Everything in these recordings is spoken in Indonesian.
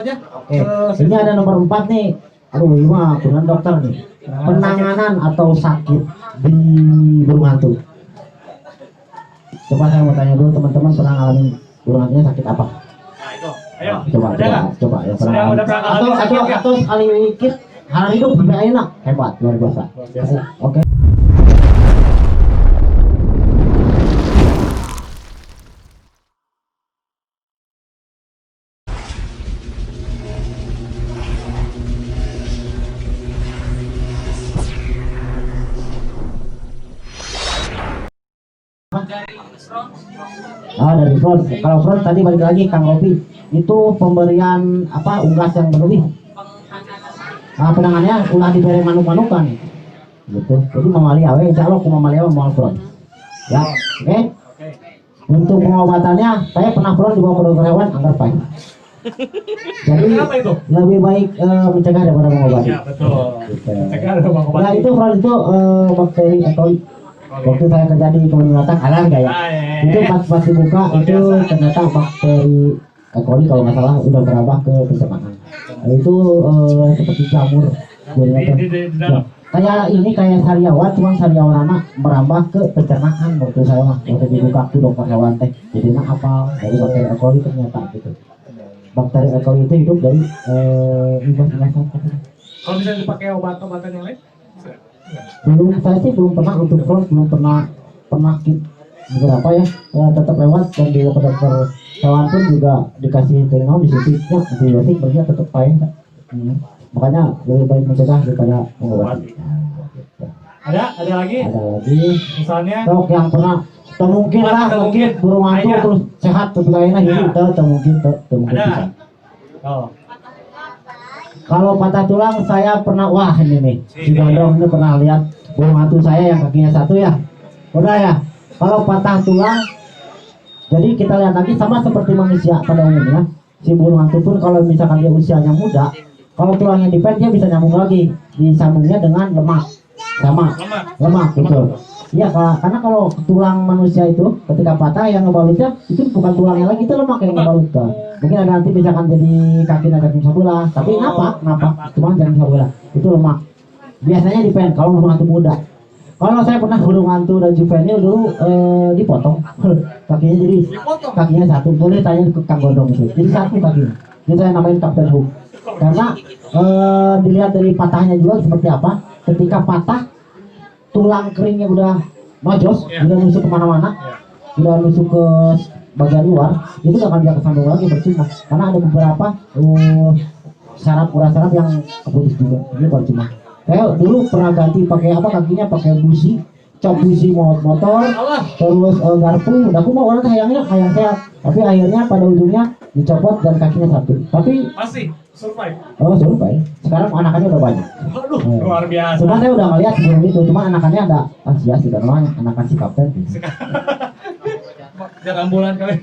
Oke, ini ada nomor 4 nih. Aduh, ini mah dengan dokter nih. Penanganan atau sakit di burung hantu. Coba saya mau tanya dulu teman-teman, pernah ngalamin burung hantunya sakit apa? Nah, itu. Ayo. Coba ya pernah. Yang udah pernah ngalamin Atau sekali dikit hari hidup sampai enak. Hebat, luar biasa. Oke. Dari front. Kalau front tadi balik lagi Kang Robi, itu pemberian apa unggas yang berlebih. Penangannya ulah diberi manuk-manukan. Gitu. Jadi mamali awe insya Allah ku mamali awe mau front. Ya, oke. Untuk pengobatannya saya pernah front dibawa ke dokter hewan anggar baik. Jadi lebih baik mencegah daripada mengobati. Ya, betul. Gitu. Mencegah daripada mengobati. Nah, itu front itu bakteri atau waktu saya kerja di kebun binatang alam ya. Itu pas dibuka itu ternyata bakteri E. coli kalau nggak salah udah berambah ke pencernaan. Itu seperti jamur. Kayak sariawan, cuma sariawan anak merambah ke pencernaan waktu saya mah waktu dibuka ke dokter hewan teh. Jadinya apa dari bakteri E. coli ternyata gitu. Bakteri E. coli itu hidup dari limbah-limbah. Kalau misalnya dipakai obat-obatan yang lain? Saya sih belum pernah untuk front, belum pernah beberapa ya, tetap lewat dan di dokter hewan pun juga dikasih teknologi disuntiknya antibiotik banyak tetap pahit. Makanya lebih baik mencegah daripada mengobati. Ada lagi misalnya yang pernah mungkin burung hantu terus sehat tapi lainnya hidup mungkin bisa. Kalau patah tulang saya pernah, wah ini nih si Dondong ini pernah lihat burung hantu saya yang kakinya satu ya, udah ya. Kalau patah tulang, jadi kita lihat lagi sama seperti manusia pada umumnya. Si burung hantu pun kalau misalkan dia usianya muda, kalau tulangnya dipend dia bisa nyambung lagi, disambungnya dengan lemak, sama lemak gitu. Iya, karena kalau tulang manusia itu ketika patah yang ngebalutnya itu bukan tulangnya lagi, itu lemak yang ngebalut kan. Mungkin ada nanti misalkan jadi kaki bisa bola, tapi kenapa? Cuma jangan bisa bola, itu lemak. Biasanya dipend kalau burung hantu muda. Kalau saya pernah burung hantu dan juvenil dulu dipotong kakinya, jadi kakinya satu. Boleh tanya ke Kang Gondong itu, jadi satu kakinya. Jadi saya namain Kapten Hook karena dilihat dari patahnya juga seperti apa. Ketika patah tulang keringnya udah nojos, udah nusuk kemana-mana, udah nusuk ke bagian luar, itu gak akan bisa kesambung lagi, percuma. Karena ada beberapa urat saraf yang keputus juga, ini percuma. Saya dulu pernah ganti pakai apa kakinya, pakai busi, cop busi motor, terus garpu. Aku mau orang hayang sehat, tapi akhirnya pada ujungnya dicopot dan kakinya satu. Tapi masih survive. Oh, survive. Sekarang anakannya udah banyak. Aduh, luar biasa. Cuma saya udah ngeliat sebelum itu, cuma anakannya ada sudah namanya anakan si Kapten. Jangan ambulan kali.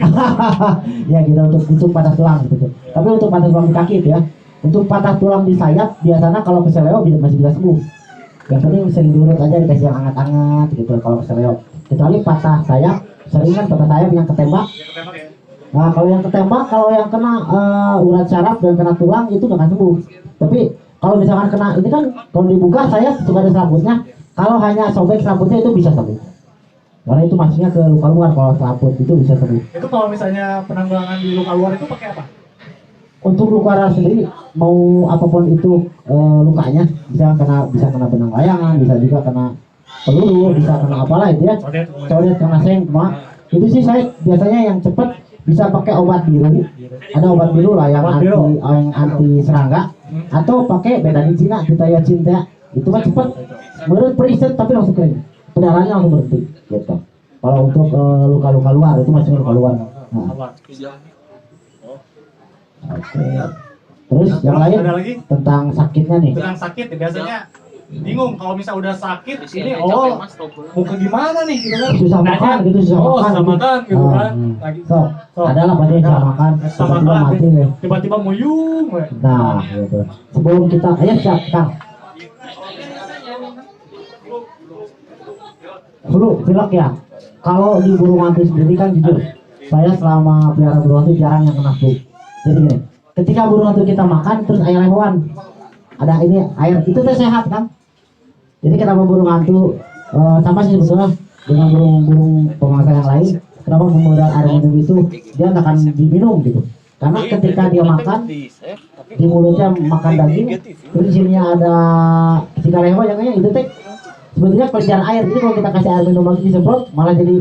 Ya gitu, untuk patah tulang gitu. Tapi untuk patah tulang di kaki itu ya. Untuk patah tulang di sayap biasanya kalau keseleo masih bisa sembuh. Yang penting sering diurut aja, dikasih yang hangat-hangat gitu kalau keseleo. Kecuali patah sayap, sering kan patah sayap yang ketembak. Nah, kalau yang ketembak, kalau yang kena urat saraf dan kena tulang itu nggak akan sembuh. Tapi kalau misalkan kena ini kan, kalau dibuka saya suka ada selaputnya. Kalau hanya sobek selaputnya itu bisa sembuh. Karena itu masuknya ke luka luar, kalau selaput itu bisa sembuh. Itu kalau misalnya penanggulangan di luka luar itu pakai apa? Untuk luka luar sendiri, mau apapun itu lukanya, bisa kena benang layangan, bisa juga kena peluru, bisa kena apalah itu ya. Codet kena sengkma. Itu sih saya biasanya yang cepat bisa pakai obat biru. Ada obat biru lah yang anti serangga, atau pakai betadine Cina, Pitaya Cinta. Itu kan cepat, menurut periset tapi langsung kering, pendarahannya langsung berhenti gitu. Kalau untuk luka-luka luar itu masih luka luar. Nah. Oke. Terus yang lain tentang sakitnya nih. Tentang sakit biasanya bingung kalau misalnya udah sakit ini mau ke gimana nih gitu kan, susah makan gitu, susah makan gitu kan lagi adalah banyak susah makan, tiba-tiba mati nih, tiba-tiba muyung. Nah gitu. Sebelum kita siap Kang flu pilek ya. Kalau di burung hantu sendiri kan jujur saya selama pelihara burung hantu jarang yang kena flu. Jadi gini, ketika burung hantu kita makan terus air hewan ada ini air itu teh sehat kan. Jadi kenapa burung hantu sama sih sebetulnya dengan burung-burung pemangsa yang lain, kenapa penggunaan air minum itu dia nggak akan diminum gitu, karena ketika dia makan di mulutnya makan daging terus di sininya ada ketika hewan yang itu teh sebetulnya pencarian air. Jadi kalau kita kasih air minum lagi disemprot malah jadi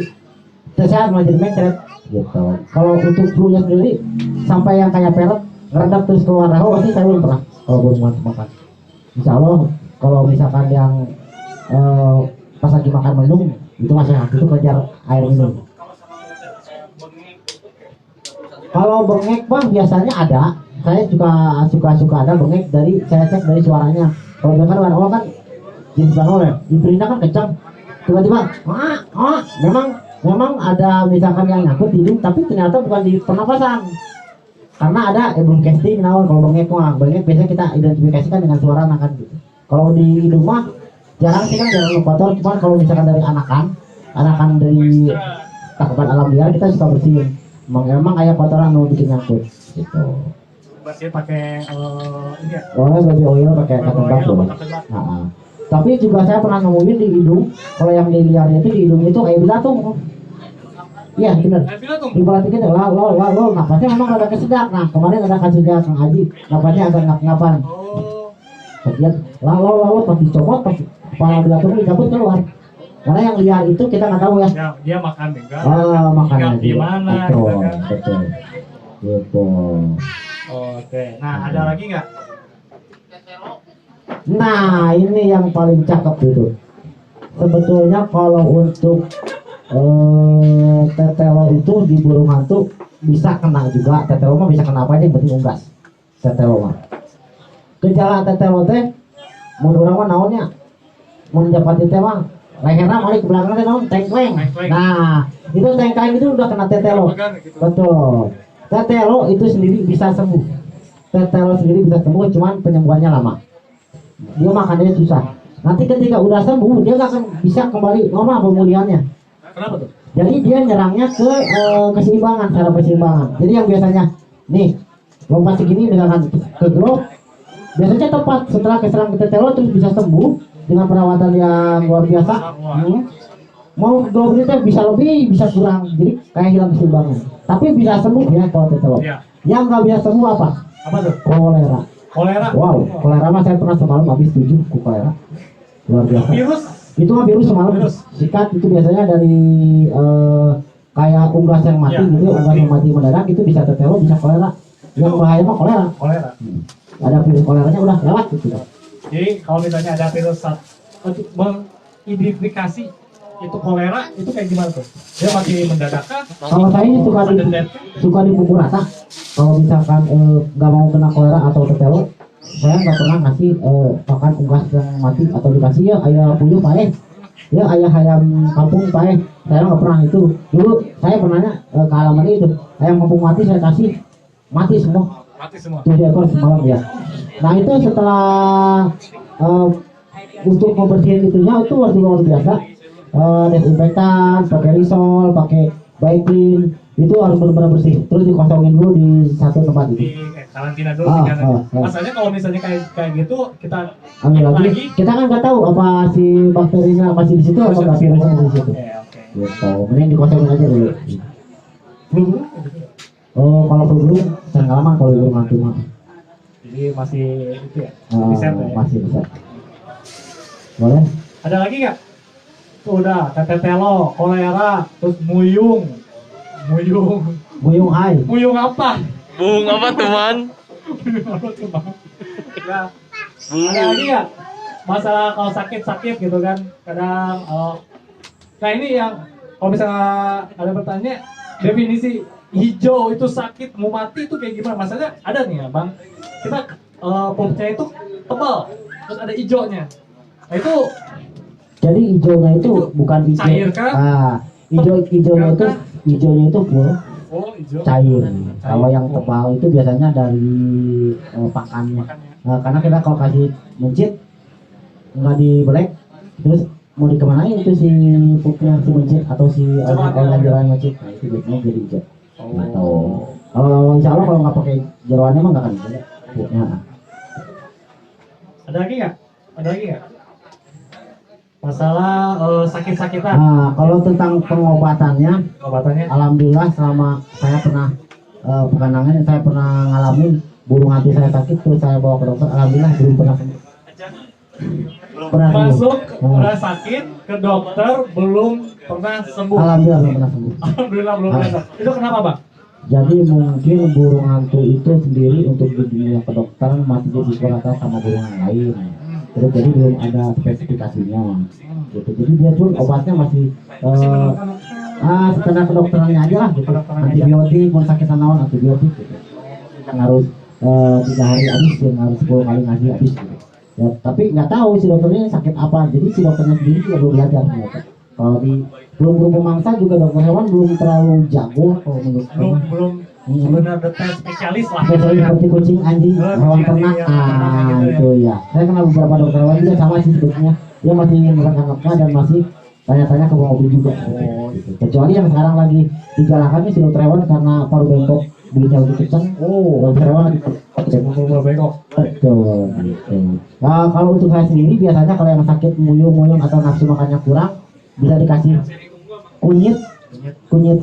sehat, malah jadi mencret gitu. Kalau untuk flu-nya sendiri sampai yang kayak pelet ngeredap terus keluar raho pasti saya belum pernah kalau burung hantu makan. Insya Allah kalau misalkan yang pas lagi makan minum itu masih sehat, itu kejar air minum. Kalau bengek bang biasanya ada, saya suka ada bengek dari saya cek dari suaranya. Kalau dengar orang kan jenis banget diberinya kan kencang, tiba-tiba memang ada misalkan yang nyangkut di hidung tapi ternyata bukan di pernapasan, karena ada broadcasting naon. Kalau bengek biasanya kita identifikasikan dengan suara anakan gitu. Kalau di hidung mah jarang sih kan, jarang kotor. Cuman kalau misalkan dari anakan dari tangkapan alam liar kita suka bersihin. Emang kayak kotoran mau bikin nyangkut gitu. Berarti pakai ini ya. Body oil pakai cotton bud loh. Tapi juga saya pernah nemuin di hidung, kalau yang di liarnya itu di hidung itu kayak bilatung. Iya benar. Diperhatikan ya, lo napasnya memang ada kesedak. Nah kemarin ada kasus dia Kang Haji, napasnya agak ngap-ngapan. Kemudian lalu pas dicomot, pas kepala bilatungnya dicabut keluar. Karena yang liar itu kita nggak tahu ya. Dia makan enggak? Makan di mana? Betul. Gitu. Oke. Nah ada lagi nggak? Nah ini yang paling cakep itu. Sebetulnya kalau untuk tetelo itu di burung hantu bisa kena juga. Tetelo mah bisa kena apa aja, yang penting unggas. Tetelo mah. Gejala tetelo teh, mun urang mah naonnya? Mun japati teh mah leherna balik ke belakang teh naon? Tengkleng. Nah, itu tengkleng itu udah kena tetelo. Betul. Tetelo itu sendiri bisa sembuh. Tetelo sendiri bisa sembuh, cuman penyembuhannya lama. Dia makannya susah. Nanti ketika udah sembuh, dia gak akan bisa kembali normal pemulihannya. Kenapa tuh? Jadi dia nyerangnya ke keseimbangan, cara keseimbangan. Jadi yang biasanya nih lompat segini misalkan ke growth, biasanya tepat setelah keserang ke tetelo terus bisa sembuh dengan perawatan yang luar biasa. Mau growth itu bisa lebih, bisa kurang, jadi kayak hilang keseimbangan. Tapi bisa sembuh ya kalau tetelo. Ya. Yang nggak bisa sembuh apa? Apa tuh? Kolera. Kolera. Wow, kolera mah saya pernah semalam habis 7 ku kolera. Luar biasa. Virus. Itu mah virus semalam. Sikat itu biasanya dari kayak unggas yang mati Ya, gitu, unggas yang mati mendadak itu bisa tetelo, bisa kolera. Yang bahaya mah kolera. Kolera. Ada virus koleranya udah lewat gitu. Jadi kalau misalnya ada virus untuk mengidentifikasi itu kolera itu kayak gimana tuh? Dia masih mendadakan. Kalau saya ini suka dipukul rata. Kalau misalkan nggak mau kena kolera atau tetelo, saya nggak pernah ngasih pakan unggas yang mati atau dikasih ya ayam puyuh paeh, ya ayam kampung paeh. Saya nggak pernah itu. Dulu saya pernahnya ke alaman itu ayam kampung mati saya kasih mati semua. Mati semua. 7 ekor semalam ya. Nah itu setelah untuk membersihin itunya itu luar biasa. Desinfektan, pakai Lysol, pakai Baiklin, itu harus benar-benar bersih. Terus dikosongin dulu di satu tempat itu. Di karantina dulu sih kan. Masalahnya kalau misalnya kayak gitu kita Ambil lagi, kita kan nggak tahu apa si bakterinya masih di situ atau nggak virusnya di situ. Oke. Gitu. Mending dikosongin aja dulu. Oh, kalau flu jangan lama kalau belum mati mah. Jadi masih itu ya. Bisa ya. Masih bisa. Boleh? Ada lagi nggak? Tuh udah, tetelo, kolera, terus muyung. Buyung hai. Muyung apa? Bung apa teman? Muyung apa tuh bang? Ya. Ada lagi nggak? Masalah kalau sakit gitu kan, kadang. Nah ini yang kalau misalnya ada pertanyaan, definisi hijau itu sakit mau mati itu kayak gimana? Masalahnya ada nih ya bang. Kita pupuknya itu tebal, terus ada hijaunya. Nah itu. Jadi hijaunya itu bukan hijau. Cair kan? Hijaunya itu full hijau. cair. Kalau yang tebal itu biasanya dari pakannya. Karena kita kalau kasih mencit nggak dibelek, terus mau dikemanain itu si pupuknya si mencit atau si orang mencit. Nah itu biasanya jadi hijau. Atau Kalau insya Allah kalau nggak pakai jeroannya mah nggak akan bisa. Ya. Ada lagi nggak? Ada lagi nggak? Masalah sakit-sakitan. Nah, kalau tentang pengobatannya, Obatannya? alhamdulillah selama saya pernah peganangan saya pernah ngalamin burung hantu saya sakit terus saya bawa ke dokter, alhamdulillah belum pernah sembuh. Belum pernah sembuh. Masuk Oh. udah sakit ke dokter belum pernah sembuh. Alhamdulillah belum pernah sembuh. Alhamdulillah belum pernah sembuh. Itu kenapa bang? Jadi mungkin burung hantu itu sendiri untuk di dunia kedokteran masih dipikul rata sama burung yang lain. Terus jadi belum ada spesifikasinya. Gitu. Jadi dia pun obatnya masih standar kedokterannya aja lah gitu. Antibiotik, mau sakit tanaman antibiotik gitu. Yang harus 3 hari habis, yang harus 10 kali ngasih habis gitu. Ya, tapi nggak tahu si dokternya sakit apa. Jadi si dokternya sendiri juga belum belajar ternyata. Kalau di burung pemangsa juga dokter hewan belum terlalu jago kalau menurut saya. Belum benar detail spesialis lah. Spesialis seperti kucing, anjing, hewan ternak, itu ya. Saya kenal beberapa dokter hewan juga sama sih sebetulnya. Dia masih merekam dan masih tanya-tanya ke mobil juga. Gitu. Kecuali yang sekarang lagi digalakkan nih si dokter hewan karena paru bengkok belinya lebih kencang. Dokter hewan lagi Mau bengkok. betul. Gitu. Nah, kalau untuk saya sendiri biasanya kalau yang sakit muyung-muyung atau nafsu makannya kurang bisa dikasih kunyit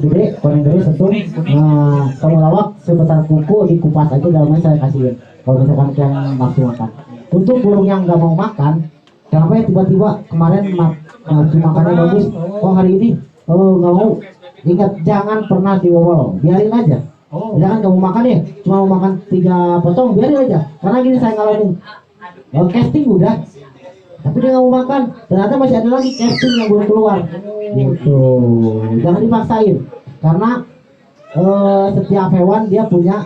gede, kuning gede sentuh. Nah, temulawak sebesar kuku dikupas aja dalamnya saya kasihin. Kalau misalkan yang nafsu makan. Untuk burung yang nggak mau makan, kenapa ya tiba-tiba kemarin nafsu makannya bagus, oh hari ini nggak mau. Ingat jangan pernah diwowol, biarin aja. Jangan kamu makan ya, cuma mau makan 3 potong, biarin aja. Karena gini saya ngalamin, casting udah, tapi dia nggak mau makan. Ternyata masih ada lagi casting yang belum keluar. Gitu, jangan dipaksain. Karena setiap hewan dia punya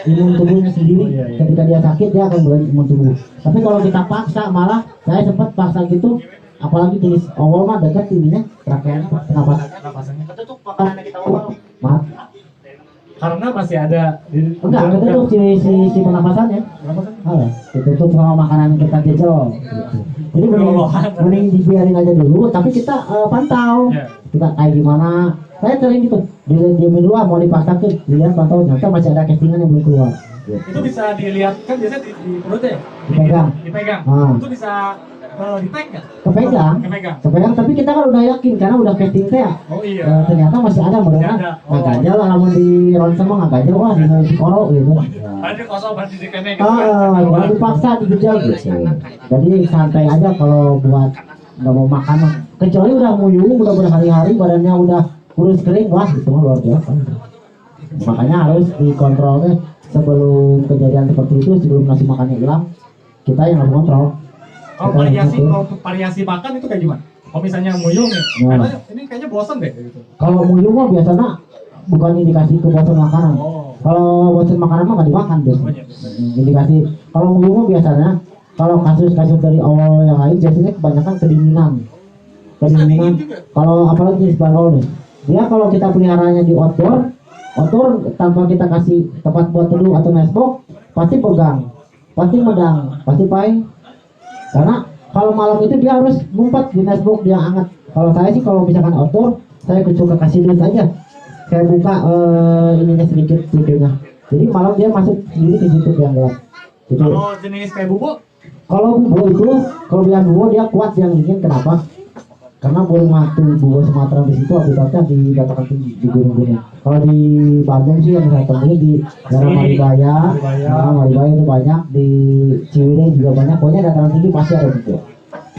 imun tubuhnya sendiri. Ketika dia sakit dia akan mulai imun tubuh. Tapi kalau kita paksa, malah saya sempat paksa gitu. Apalagi jenis owol mah dekat ininya, terakhirnya Napasnya ketutup makanan kita owol. Maaf. karena masih ada Enggak, ketutup si pernapasannya. Ditutup sama makanan kita jejol gitu. Jadi mending dibiarin aja dulu, tapi kita pantau. Kita kayak gimana. Saya sering gitu, diemin dulu mau dipaksakan, dilihat pantau, ternyata masih ada castingan yang belum keluar. Gitu. Itu bisa dilihat kan biasanya di perutnya ya? Dipegang. Itu bisa di-tag nggak? Kepegang, tapi kita kan udah yakin karena udah casting teh. Oh iya. Ternyata masih ada mereka. Nggak ganjal lah, namun di ronsen mah nggak ganjal, wah di koro gitu. Ada kosong berarti di kene gitu. Kalau dipaksa digejal gitu. Jadi santai aja kalau buat nggak mau makan mah. Kecuali udah muyung, udah berhari-hari badannya udah kurus kering, wah itu mah luar biasa. Makanya harus dikontrolnya sebelum kejadian seperti itu, sebelum nasi makannya hilang, kita yang harus kontrol. Kalau variasi makan itu kayak gimana? Kalau misalnya muyung nih, ini kayaknya bosan deh gitu. Kalau muyung mah biasanya bukan indikasi kebosan makanan. Kalau bosan makanan mah nggak dimakan biasanya. Indikasi kalau muyung mah biasanya kalau kasus-kasus dari awal yang lain biasanya kebanyakan kedinginan. Kalau apalagi jenis barol nih, dia kalau kita peliharanya di outdoor tanpa kita kasih tempat buat teduh atau nesbok, pasti pegang, pasti medang, pasti pai. Karena kalau malam itu dia harus ngumpet di nesbok dia hangat. Kalau saya sih kalau misalkan outdoor, saya suka kasih duit aja. Saya buka ininya sedikit pintunya. Jadi malam dia masuk sendiri ke situ yang gelap. Gitu. Kalau jenis kayak bubuk? Kalau bubo itu, kelebihan bubo dia kuat yang dingin. Kenapa? Karena burung mati bubo Sumatera di situ habitatnya di dataran tinggi di gunung-gunung. Kalau di Bandung sih yang saya temui di daerah Maribaya, Maribaya itu banyak, di Ciwidey juga banyak. Pokoknya dataran tinggi pasti ada juga.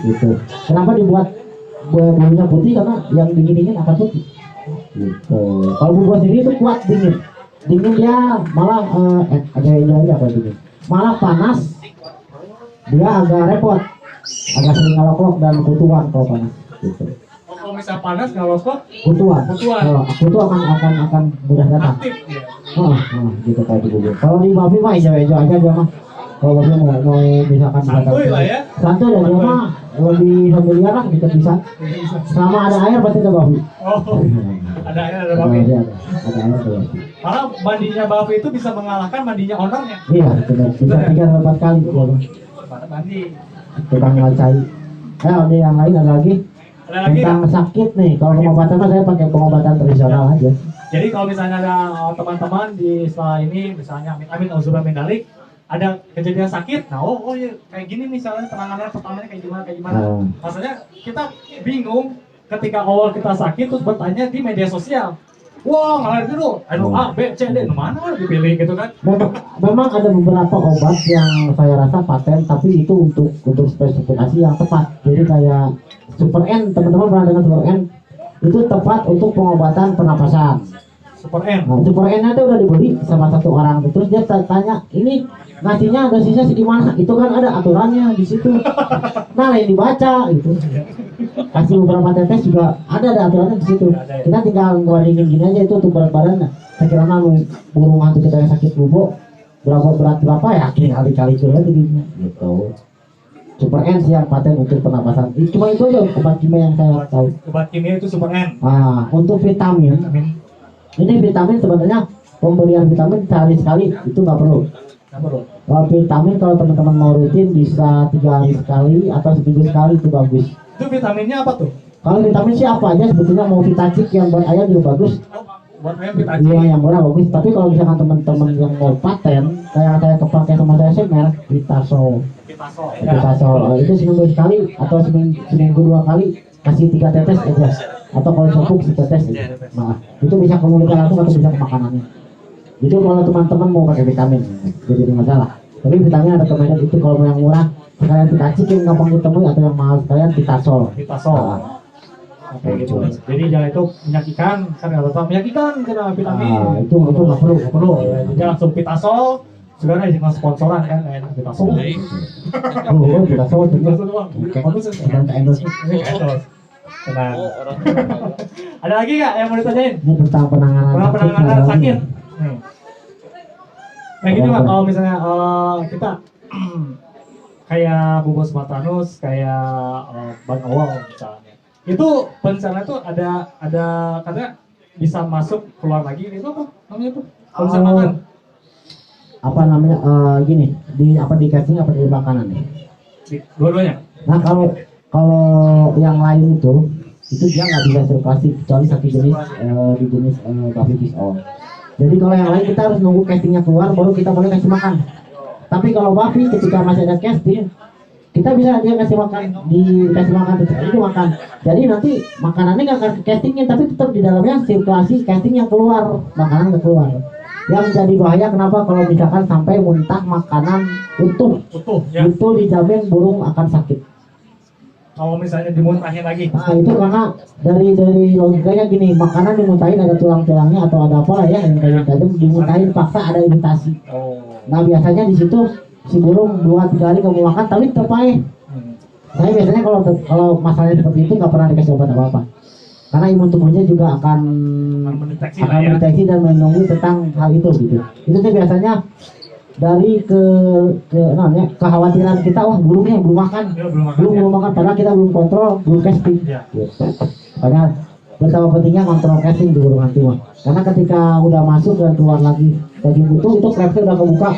Gitu. Kenapa dibuat bulunya putih? Karena yang dingin-dingin akan putih. Gitu. Kalau bubo sendiri itu kuat dingin. Dingin dia malah aja apa dingin. Malah panas. Dia agak repot, agak sering ngalok-lok dan kutuan kalau panas. Gitu. Kalau misalnya panas ngalok-lok, Kutu akan mudah datang. aktif ya. Gitu kayak di bubur. Kalau di babi mah hijau-hijau aja dia mah. Kalau babi mau misalkan Santuy lah ya. Santuy dan dia mah lebih familiar lah kita bisa. Selama ada air pasti ada babi. Ada air ada babi. Ada air ada babi. Karena mandinya babi itu bisa mengalahkan mandinya ownernya. Iya, bisa 3-4 kali dia mah. Mandi. Tukang ngacai. Ada yang lain ada lagi. Ada lagi Tentang sakit nih, kalau pengobatan mah saya pakai pengobatan tradisional aja. Jadi kalau misalnya ada teman-teman di setelah ini, misalnya amin amin auzubillah min dzalik, ada kejadian sakit, nah oh ya kayak gini misalnya penanganan pertamanya kayak gimana. Maksudnya kita bingung ketika awal kita sakit terus bertanya di media sosial. Wah, ngalir dulu, anu A, B, C, D, mana dipilih gitu kan? Memang ada beberapa obat yang saya rasa paten, tapi itu untuk spesifikasi yang tepat. Jadi kayak Super N, teman-teman pernah dengar Super N? Itu tepat untuk pengobatan pernapasan. Super N. Nah, Super N itu udah dibeli sama satu orang, terus dia tanya, ini ngasihnya dosisnya segimana? Itu kan ada aturannya di situ. Nah, yang dibaca gitu. Kasih beberapa tetes juga ada aturannya di situ. Kita tinggal ngeluarin gini aja itu untuk berat badan. Sekiranya burung hantu kita yang sakit bubuk berat berapa ya tinggal dikali juga gitu. Super N sih yang paten untuk pernapasan. Cuma itu aja obat kimia yang saya tahu. Obat kimia itu Super N. Nah, untuk vitamin, ini vitamin sebenarnya pemberian vitamin sehari sekali itu nggak perlu. Vitamin kalau teman-teman mau rutin bisa 3 hari sekali atau seminggu sekali itu bagus. Itu vitaminnya apa tuh? Kalau vitamin sih apa aja sebetulnya, mau Vitacik yang buat ayam juga bagus. Buat ayam Vitacik. Iya yang murah bagus. Tapi kalau misalkan teman-teman yang mau paten, kayak saya kepake sama saya sih merek Vitasol. Vitasol itu seminggu sekali atau seminggu 2 kali kasih 3 tetes aja. Atau kalau cukup setetes aja. Nah itu bisa ke mulutnya langsung atau bisa ke makanannya. Itu kalau teman-teman mau pakai vitamin, jadi masalah. Tapi vitamin ada kemarin itu kalau yang murah sekalian Vitacik yang gampang ditemui atau yang mahal sekalian Vitasol. Nah, oke gitu. Jadi jangan itu menyakitkan, karena apa? Menyakitkan karena vitamin. Itu nggak perlu. Jadi langsung Vitasol. Sebenarnya jangan sponsoran kan, enak Vitasol. Vitasol itu doang. dan endorse. Tenang. Ada lagi nggak yang mau ditanyain? Ini tentang Penanganan sakit. Nah gini Pak, kalau misalnya kita kayak bubos Spartanus, kayak ban awal misalnya, itu pencernaan itu ada katanya bisa masuk keluar lagi, itu apa namanya tuh? Kalau misalnya makan? Apa namanya gini di casing apa di makanan nih? Dua-duanya. Nah kalau yang lain itu dia nggak bisa sirkulasi kecuali satu jenis di jenis babi pisau. Jadi kalau yang lain kita harus nunggu castingnya keluar baru kita boleh kasih makan. Tapi kalau babi ketika masih ada casting kita bisa dia kasih makan tetap itu makan. Jadi nanti makanannya nggak ke castingnya tapi tetap di dalamnya sirkulasi casting yang keluar, makanan nggak keluar. Yang jadi bahaya kenapa kalau misalkan sampai muntah makanan utuh ya. Itu dijamin burung akan sakit. Kalau misalnya dimuntahin lagi. Nah itu karena dari logikanya gini, makanan dimuntahin ada tulang-tulangnya atau ada apa ya yang kayak tajam dimuntahin paksa ada iritasi. Nah biasanya di situ si burung 2-3 hari kamu makan tapi tetap aja. Saya biasanya kalau masalahnya seperti itu nggak pernah dikasih obat apa-apa. Karena imun tubuhnya juga akan mendeteksi dan menunggu tentang hal itu gitu. Itu tuh biasanya dari kekhawatiran kita, wah burungnya belum makan, padahal kita belum kontrol, belum casting. Gitu. Padahal betapa pentingnya kontrol casting di burung hantu mah. Karena ketika udah masuk dan keluar lagi daging utuh itu klepsnya udah kebuka,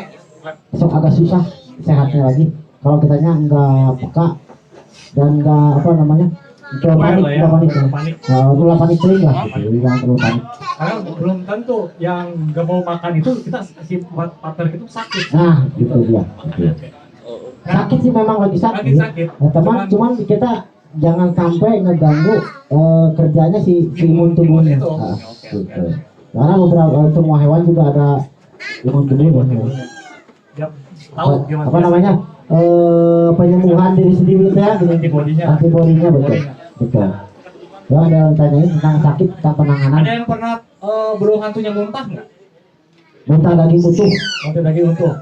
besok agak susah sehatnya lagi. Kalau kitanya nggak peka dan nggak panik, mulai panik sering lah, gitu. Jangan terlalu panik. Karena belum tentu yang nggak mau makan itu kita si partner itu sakit. Nah, itu dia. Sakit sih memang lagi sakit. Nah, cuman kita jangan sampai ngeganggu kerjanya si imun tubuhnya. Nah, gitu. Karena beberapa semua hewan juga ada imun tubuhnya. Apa namanya? Penyembuhan diri sendiri ya, antibodinya betul. Ya ada yang tanyain tentang sakit, tentang penanganan. Ada yang pernah burung hantunya muntah nggak? Muntah daging utuh.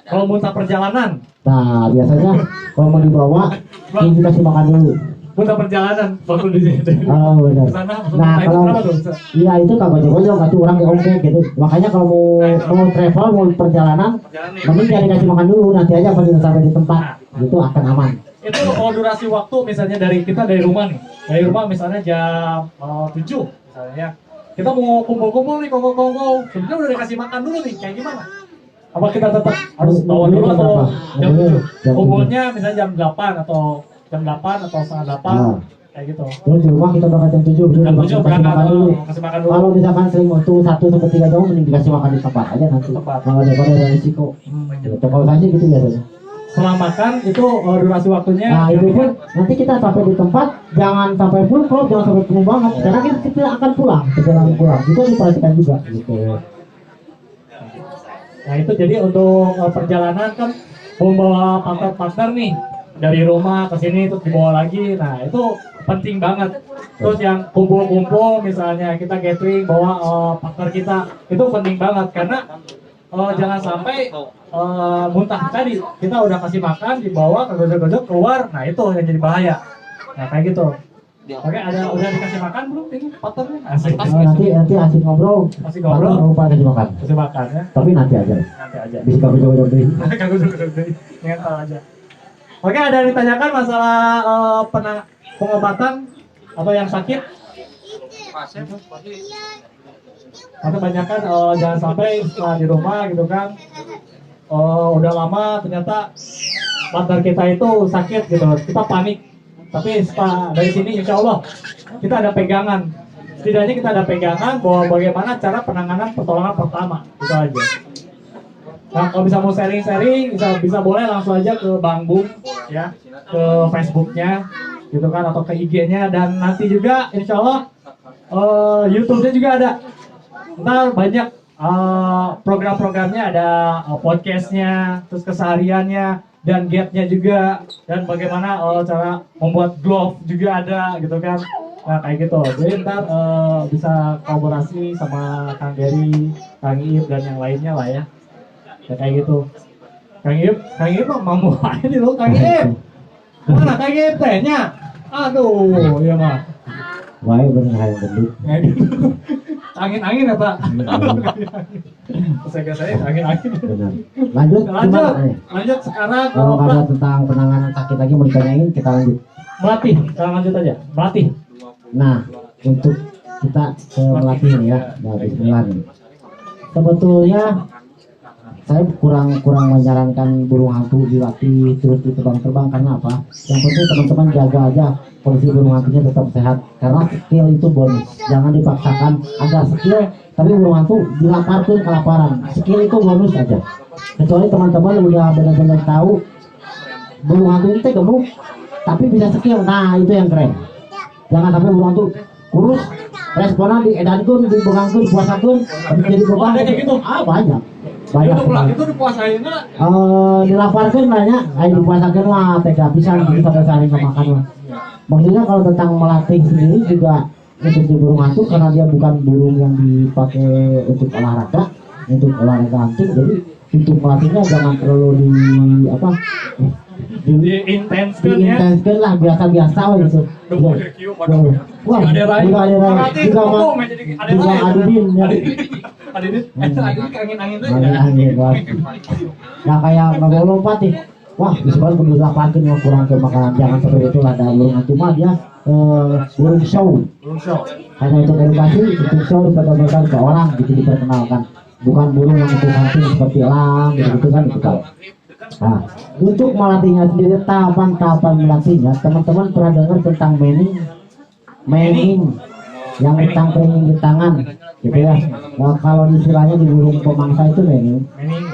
Kalau muntah perjalanan? Nah biasanya kalau mau dibawa ini dikasih makan dulu. Muntah perjalanan waktu di sini. Oh benar. Nah kalau iya itu kagak jauh atau orang diongkek gitu. Makanya kalau mau travel mau perjalanan, mending jangan dikasih makan dulu, nanti aja pas udah sampai di tempat, itu akan aman. Itu kalau durasi waktu misalnya dari rumah nih, misalnya jam 7 misalnya ya, kita mau kumpul-kumpul nih kongko, sebenarnya udah dikasih makan dulu nih, kayak gimana? Apa kita tetap harus bawa dulu atau jam 7? Kumpulnya misalnya jam 8 atau setengah 8, kayak gitu. Terus di rumah kita berangkat jam 7, Jam 7 kasih berangkat makan dulu. kasih makan dulu. Kalau misalkan sering waktu 1 sampai 3 jam mending dikasih makan di tempat aja nanti. Tempat. Kalau daripada ada risiko. Gitu. Kalau saya sih gitu biasanya. Setelah makan itu durasi waktunya. Nah itu pun nanti kita sampai di tempat jangan sampai full crowd, jangan sampai penuh banget karena kita akan pulang, perjalanan pulang itu diperhatikan juga gitu. Nah itu jadi untuk perjalanan kan membawa partner-partner nih dari rumah ke sini terus dibawa lagi. Nah itu penting banget. Terus yang kumpul-kumpul misalnya kita gathering bawa partner kita itu penting banget karena jangan sampai muntah tadi kita udah kasih makan dibawa kegojok-gojok keluar. Nah itu yang jadi bahaya. Nah kayak gitu. Oke, udah dikasih makan belum ini partnernya? Asik. Nanti asik ngobrol. Asik ngobrol. Lupa kasih makan. Kasih makan ya. Tapi nanti aja. Nanti aja. Bisa kau jauh-jauh deh. Ngental aja. Oke, ada yang ditanyakan masalah pengobatan atau yang sakit? Atau kebanyakan jangan sampai setelah di rumah gitu kan, udah lama ternyata partner kita itu sakit gitu, kita panik. Tapi setelah dari sini insya Allah kita ada pegangan. Setidaknya kita ada pegangan bahwa bagaimana cara penanganan pertolongan pertama itu aja. Nah kalau bisa mau sharing-sharing bisa boleh langsung aja ke Bang Bung ya, ke Facebooknya gitu kan atau ke IG-nya dan nanti juga insya Allah YouTube-nya juga ada. Ntar banyak program-programnya ada podcastnya, terus kesehariannya dan gate-nya juga dan bagaimana cara membuat glove juga ada gitu kan. Nah kayak gitu. Jadi ntar bisa kolaborasi sama Kang Gary, Kang Iip dan yang lainnya lah ya. Ya kayak gitu. Kang Iip mau aja nih lo Kang Iip. Mana Kang Iip tehnya? Aduh, iya mah. Baik bener yang gendut. Angin-angin ya Pak. Saya angin-angin. Benar. Lanjut sekarang kalau ada tentang penanganan sakit lagi mau ditanyain kita lanjut. melatih. Sekarang lanjut aja. Melatih. Nah untuk kita ke melatih nih ya, Bismillah nih. Sebetulnya saya kurang menyarankan burung hantu dilatih terus terbang karena apa? Yang penting teman-teman jaga aja kondisi burung hantunya tetap sehat karena skill itu bonus. Jangan dipaksakan ada skill tapi burung hantu dilaparkan kelaparan. Skill itu bonus aja. Kecuali teman-teman udah benar-benar tahu burung hantu itu gemuk tapi bisa skill. Nah itu yang keren. Jangan sampai burung hantu kurus responan diedankan, dibegangkan, dipuasakan, jadi beban. Ada kayak gitu? Banyak. Itu dipuasain nggak? Dilaparkan banyak, dipuasakan wah tega pisan jadi sampai sehari nggak makan lah. Maksudnya kalau tentang melatih sendiri juga untuk di burung hantu karena dia bukan burung yang dipakai untuk olahraga hunting, jadi untuk melatihnya jangan terlalu diintenskan lah biasa-biasa gitu. Wah, juga Adudin ya. Angin-angin Nah kayak nggak lompat nih. Wah, disebut perlu lapakin yang kurang ke makanan jangan seperti itu lah. Ada burung hantu mah dia burung show. Hanya untuk edukasi, untuk show diperkenalkan ke orang gitu diperkenalkan. Bukan burung yang untuk hunting seperti elang gitu kan itu kan. Nah, untuk melatihnya sendiri tahapan melatihnya teman-teman pernah dengar tentang manning yang tangkring di tangan gitu ya. Nah, kalau istilahnya di burung pemangsa itu manning.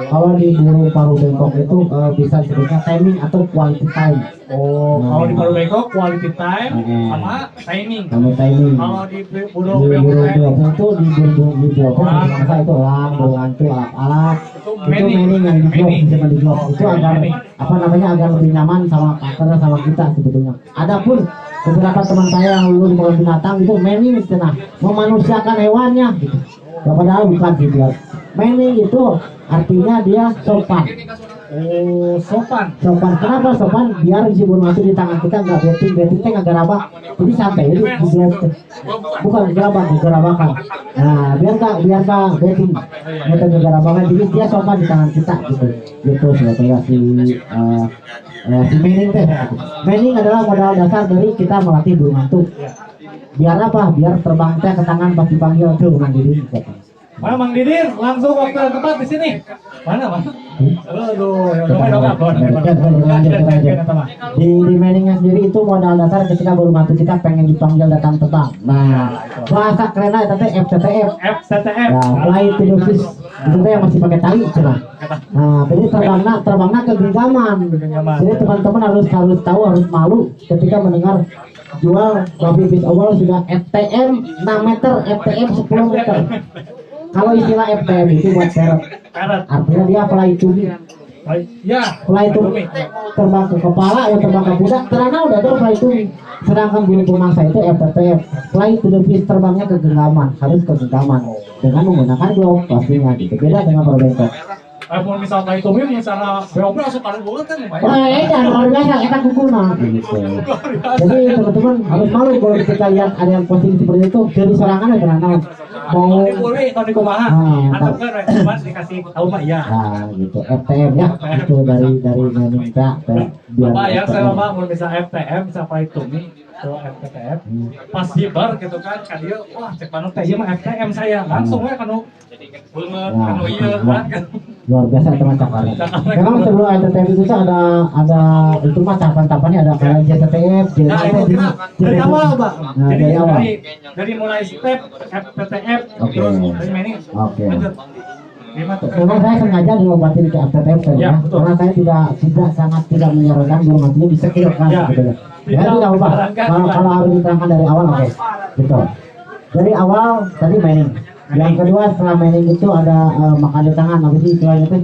Kalau di burung paruh bengkok itu bisa disebutnya timing atau quality time. Kalau di paruh bengkok quality time sama timing. Kalau di burung bengkok itu di burung pemangsa itu burung hantu alat-alat. Itu manning yang di blok itu agar agar lebih nyaman sama partner sama kita sebetulnya. Adapun beberapa teman saya yang lulus di kebun binatang itu manning istilah memanusiakan hewannya gitu. Ya, padahal bukan gitu. Manning itu artinya dia sopan. Sopan. Kenapa sopan? Biar si burung hantu di tangan kita nggak betting nggak gerabak. Jadi santai. Jadi bukan gerabakan. Nah, biar nggak betting. Nggak gerabakan. Jadi dia sopan di tangan kita gitu. Gitu sebetulnya si manning teh. Manning adalah modal dasar dari kita melatih burung hantu. Biar apa? Biar terbang teh ke tangan pas dipanggil tuh mandiri gitu. Mana Mang Didin? Langsung waktu yang tepat di sini. Mana? Aduh, di mailingnya sendiri itu modal dasar ketika burung hantu kita pengen dipanggil datang terbang. Nah, bahasa kerennya itu FTTF. FTTF. Ya, fly to the fish. Itu yang masih pakai tali cerah. Nah, jadi terbangnya ke genggaman. Jadi teman-teman harus tahu, harus malu ketika mendengar jual babi fish awal sudah FTM 6 meter, FTM 10 meter. Kalau istilah FTM itu buat parrot, artinya dia fly to me. Ya, Fly to me, terbang ke kepala atau terbang ke pundak, terana udah tuh fly to me. Sedangkan burung pemangsa itu FTTF, fly to the fish, terbangnya ke genggaman, harus ke genggaman dengan menggunakan glow pastinya gitu. Beda dengan perbengkok. Mau misal fly to me, misalnya beobrol langsung pada bulan kan lumayan. Wah, itu luar biasa, kita kukuna gitu. Jadi teman-teman harus malu kalau kita lihat ada yang posting seperti itu, jadi sorangan ya karena mau boleh kalau di kumaha, atau kan cuma dikasih tahu mah iya. Nah, gitu FTM ya, itu dari minta biar Pak ya saya Pak mau bisa FTM, bisa fly to me, ke FTTF, pas hibar gitu kan dia, wah cek panu teh ieu mah FTM saya, langsung we kanu beungeut kanu ieu kan. Luar biasa teman cakarnya. Memang sebelum FTTF itu tuh ada itu mah tahapan-tahapannya ada kayak JTTF, Nah, itu kita dari awal, Pak. Nah, Jadi dari awal. dari mulai step FTTF Oke. terus dari ini. Oke. Lanjut. Gimana tuh? Memang saya sengaja diobatin ke FTTF saja, Ya, betul. karena saya sangat tidak menyarankan burung hantunya disekilkan Ya. gitu ya. Ya tidak apa, kalau harus diterangkan dari awal oke, gitu. Dari awal tadi mining. Yang kedua setelah mining itu ada makan di tangan, habis itu istilahnya itu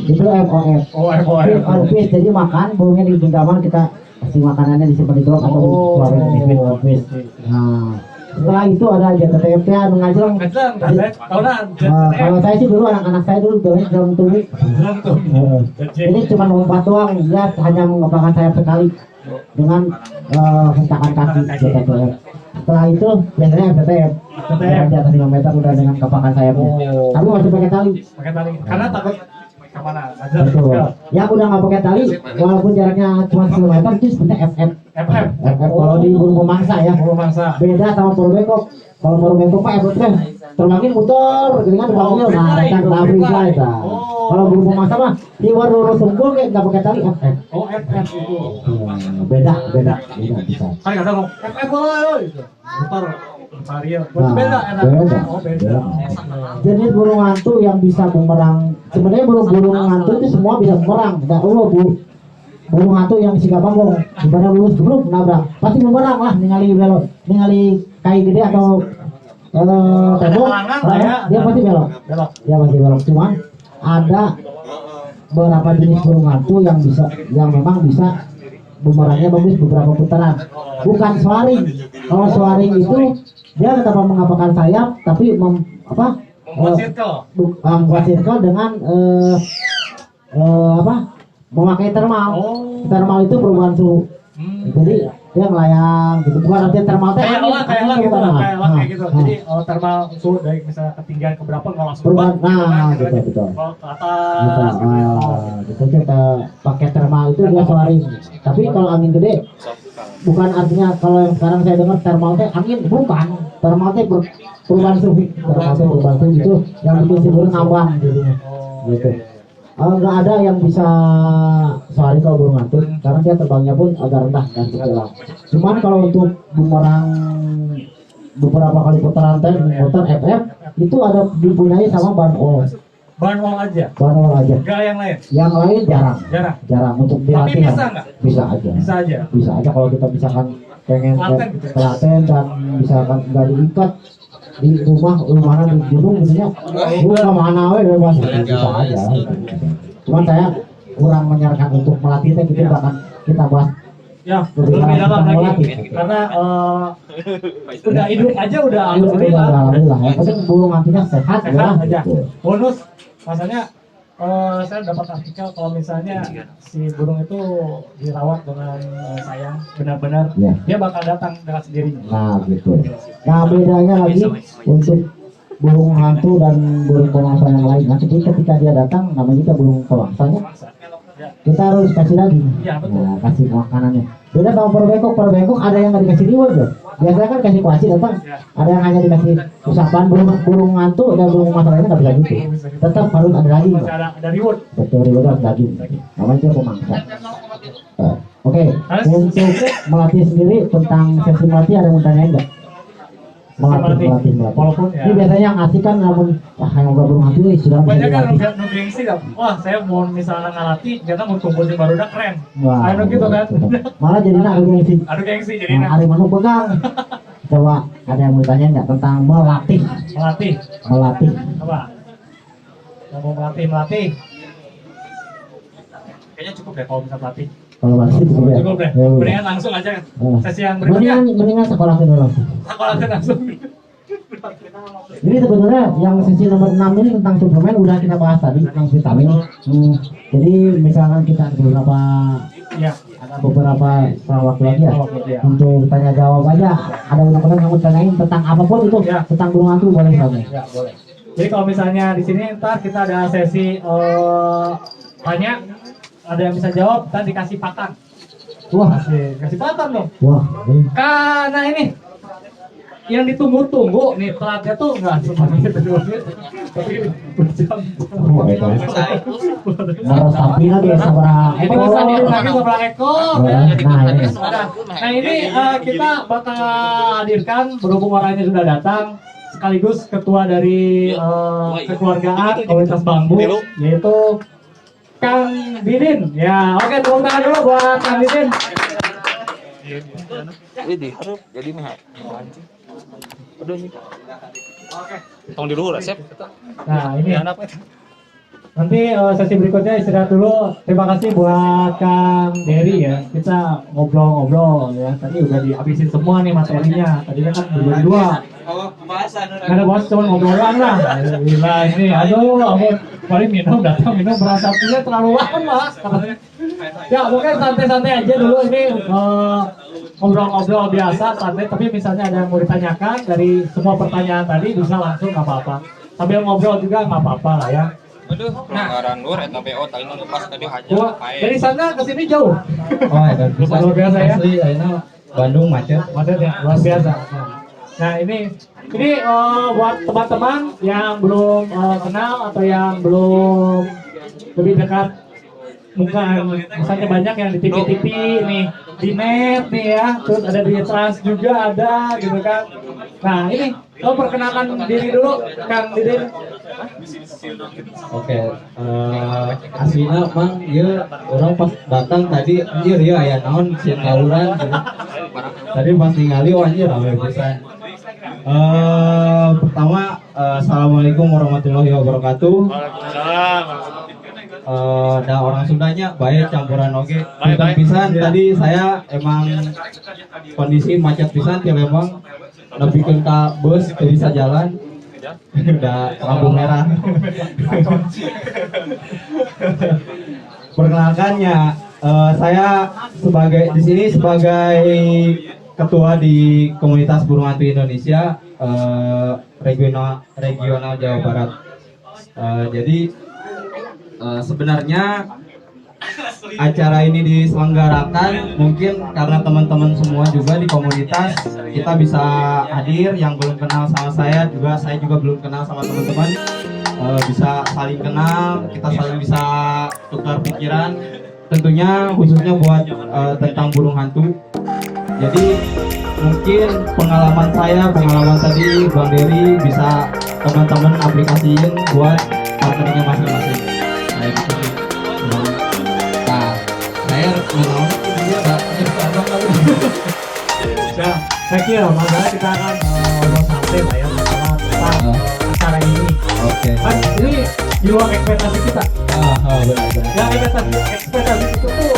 itu MOF. Oh, MOF. Feed on fish, jadi makan burungnya di genggaman kita kasih makanannya disimpan di blok atau keluarin di feed on fish. Nah, setelah itu ada JTTF nya mengajeng. Ngajeng, tahu nah. Kalau saya sih dulu anak-anak saya dulu bilangnya jarum tumi. Ini cuma lompat doang, dia hanya mengepakkan sayap sekali dengan hentakan kaki JTTF. Setelah itu biasanya FTTF di atas 5 meter udah dengan kepakan sayapnya. Tapi masih pakai tali. Pakai tali. Karena takut kemana? Ngajeng. Betul. Yang udah nggak pakai tali, walaupun jaraknya cuma 10 meter, itu sebenarnya FF. FF. Kalau di burung pemangsa ya. Burung mangsa. Beda sama burung bengkok. Kalau burung bengkok pak FF terbangin muter, gitu kan terbangin, nah kan free flight lah. Kalau burung pemangsa mah hiwar lurus sungkul kayak nggak pakai tali FF. Oh, FF itu. Beda bisa. Kan kata lo, FF lah itu. Muter. Vario. Nah, Beda enak. beda. Oh, beda. Jenis burung hantu yang bisa bumerang, sebenarnya burung hantu itu semua bisa bumerang. Nggak burung hantu yang si bangkong, ibadah lulus geblok nabrak, pasti bumerang lah, ningali kayu gede atau tembok, dia pasti belok. Dia pasti belok. Cuman ada beberapa jenis burung hantu yang memang bisa bumerangnya bagus beberapa putaran. Bukan swaring. Kalau swaring itu dia tetap mengapakkan sayap tapi membuat circle dengan memakai thermal. Thermal itu perubahan suhu. Jadi dia melayang gitu, bukan artinya thermal teh kayak lah gitu lah, kayak gitu. Jadi thermal suhu dari misalnya ketinggian ke berapa nggak langsung perubahan. Nah, gitu. betul. Kalau ke atas Gitu kita pakai thermal itu dia swaring. Tapi kalau angin gede bukan artinya kalau yang sekarang saya dengar thermal teh angin, bukan. Thermal teh perubahan suhu. Perubahan suhu itu yang bikin si burung ngambang jadinya. Gitu. Nggak ada yang bisa sehari kalau burung hantu karena dia terbangnya pun agak rendah dan kecil. Cuman kalau untuk bumerang beberapa kali putaran motor FF itu ada dipunyai sama banol. Banol aja. Banol aja. Enggak yang lain. Yang lain jarang untuk dilatih. Tapi bisa nggak? Bisa aja. Bisa aja kalau kita misalkan pengen telaten dan misalkan nggak diikat di rumah di gunung gitu ya, rumah mana we bisa aja. Cuman saya kurang menyarankan untuk melatih teh gitu, bahkan kita bahas ya lebih dalam lagi karena udah hidup aja udah alhamdulillah. Yang penting burung hantunya sehat aja. Bonus masanya saya dapat artikel kalau misalnya si burung itu dirawat dengan sayang benar-benar dia bakal datang dengan sendirinya. Nah gitu. Nah bedanya lagi untuk burung hantu dan burung pemangsa yang lain. Nanti ketika dia datang namanya juga burung pemangsanya, kita harus kasih lagi. Ya, betul. Nah, kasih makanannya. Beda sama perbengkok ada yang nggak dikasih reward loh. Biasanya kan kasih kuasi datang, ada yang hanya dikasih usapan burung ngantuk dan burung masalahnya nggak bisa gitu. Tetap harus ada daging. Masih ada reward. Betul reward harus daging. Namanya itu pemangsa. Oke, untuk melatih sendiri tentang sesi melatih ada yang mau tanyain nggak? Melatih. Walaupun ya. Ini biasanya yang asik kan namun yang ngobrol burung hantu ini sudah bisa Banyak kan dilatih. nu gengsi dah. Wah, saya mau misalnya ngalatih, ternyata mau tunggu si barudak keren. Wah, Ayo gitu kan. malah jadi nak gengsi. Aduh gengsi jadi Nah, hari mana pegang? Coba ada yang mau tanya nggak tentang melatih? melatih. Melatih. Apa? Yang mau melatih. Kayaknya cukup deh kalau bisa melatih. Kalau masih cukup ya. Cukup deh. Ya, udah. Mendingan langsung aja sesi yang berikutnya. Mendingan sekolah dulu langsung. Sekolah langsung. Jadi sebenarnya yang sesi nomor 6 ini tentang suplemen udah kita bahas tadi tentang vitamin. Jadi misalkan kita ada beberapa Iya. ada beberapa waktu lagi ya Iya. untuk tanya jawab aja. Ada undang-undang kamu tanyain tentang apapun itu Ya. tentang burung hantu boleh tanya. Ya, boleh. Jadi kalau misalnya di sini ntar kita ada sesi tanya, ada yang bisa jawab, ntar dikasih pakan. Wah, Kasih pakan dong. wah, ini Karena ini yang ditunggu-tunggu nih telatnya tuh nggak cuma gitu tapi berjam. meresapi lagi seberapa Ini ekor. bisa lagi beberapa ekor. Nah, Ya. ini. Nah ini kita bakal hadirkan berhubung orangnya sudah datang sekaligus ketua dari kekeluargaan komunitas bambu yaitu Kang Didin. Ya, oke tepuk tangan dulu buat Kang Didin. Ini diharap jadi mah. Aduh ini. Oke. Tong di dulu resep. Nah ini Anak apa? nanti sesi berikutnya istirahat dulu. Terima kasih buat Kang Dery ya. Kita ngobrol-ngobrol ya. Tadi udah dihabisin semua nih materinya. Tadinya kan berdua. Oh, pembahasan. Nggak ada bos, cuma ngobrolan lah. Gila ini, aduh, ampun. Paling minum datang minum berasapnya terlalu lama katanya. Ya mungkin santai-santai aja dulu ini ngobrol-ngobrol biasa santai. Tapi misalnya ada yang mau ditanyakan dari semua pertanyaan tadi bisa langsung nggak apa-apa. Sambil ngobrol juga nggak apa-apa lah ya. Aduh, pelanggaran nur eta BO tadi nu pas tadi haja. Wah, dari sana ke sini jauh. Oh, dan Luar biasa ya. asli ayeuna Bandung macet. Macet ya, luar biasa. Nah ini buat teman-teman yang belum kenal atau yang belum lebih dekat muka, misalnya banyak yang di TV-TV nih, di net nih ya, terus ada di Trans juga ada gitu kan. Nah ini lo perkenalkan diri dulu, Kang Didin. Oke, aslinya mang ieu orang pas datang tadi anjir ya aya naon sieun tawuran gitu. Tadi pas ningali oh anjir rame pisan. Pertama assalamualaikum warahmatullahi wabarakatuh. Ada orang Sundanya baik campuran oge. Punten pisan tadi saya emang kondisi macet pisan ti Lembang. Lebihkeun ka bus teu bisa jalan. Udah lampu merah. Perkenalkannya saya sebagai di sini sebagai ketua di komunitas burung hantu Indonesia regional Jawa Barat. Jadi sebenarnya acara ini diselenggarakan mungkin karena teman-teman semua juga di komunitas kita bisa hadir, yang belum kenal sama saya juga belum kenal sama teman-teman, bisa saling kenal, kita saling bisa tukar pikiran, tentunya khususnya buat tentang burung hantu. Jadi mungkin pengalaman tadi Bang Dery bisa teman-teman aplikasiin buat partnernya masing-masing. Nah, gitu sih. Nah, saya mengenal dia abang kali. Nah, saya kira masalah kita akan ngobrol santai lah ya masalah tentang acara ini. Oke. Kan ini di luar ekspektasi kita. Benar. Yang ekspektasi itu tuh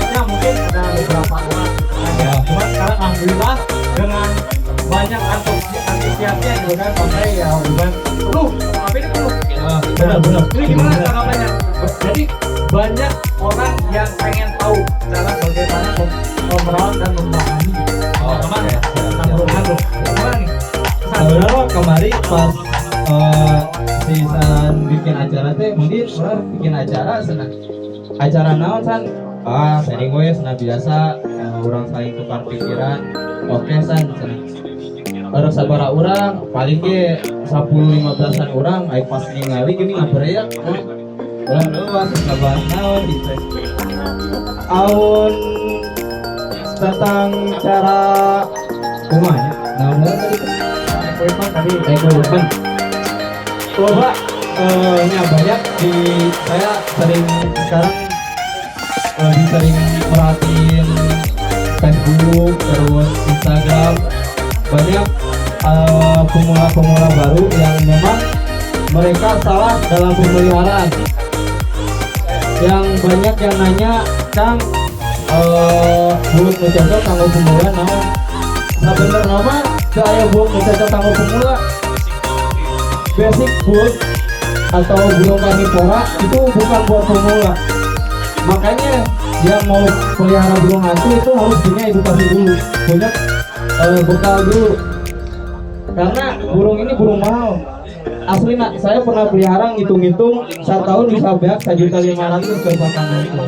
ya mungkin ada beberapa orang. Ya, cuma sekarang alhamdulillah dengan banyak antusiasnya gitu kan sampai ya bukan apa ini penuh. Benar. Ini gimana tanggapannya? Jadi banyak orang yang pengen tahu cara bagaimana merawat dan memahami tentang burung hantu. Gimana nih? Sebenarnya kemarin pas San bikin acara teh mungkin orang bikin acara senang. Acara naon San sharing we sana biasa orang saling tukar pikiran. Oke san ada sabara orang paling ge 10-15an orang ai pas ningali gini ngabereak orang luas ngabahas naon gitu aun tentang cara kumanya naon tadi equipment coba nya banyak di saya sering sekarang lebih sering merhatiin Facebook terus Instagram banyak pemula-pemula baru yang memang mereka salah dalam pemeliharaan yang banyak yang nanya Kang buluk nu cocok kanggo pemula naon sabenerna mah teu aya buluk nu cocok kanggo pemula basic buluk atau buluk karnivora itu bukan buat pemula makanya yang mau pelihara burung hantu itu harus punya edukasi dulu punya bekal dulu karena burung ini burung mahal asli nak saya pernah pelihara ngitung-ngitung 1 tahun bisa beak 1.500.000 ke pakangan itu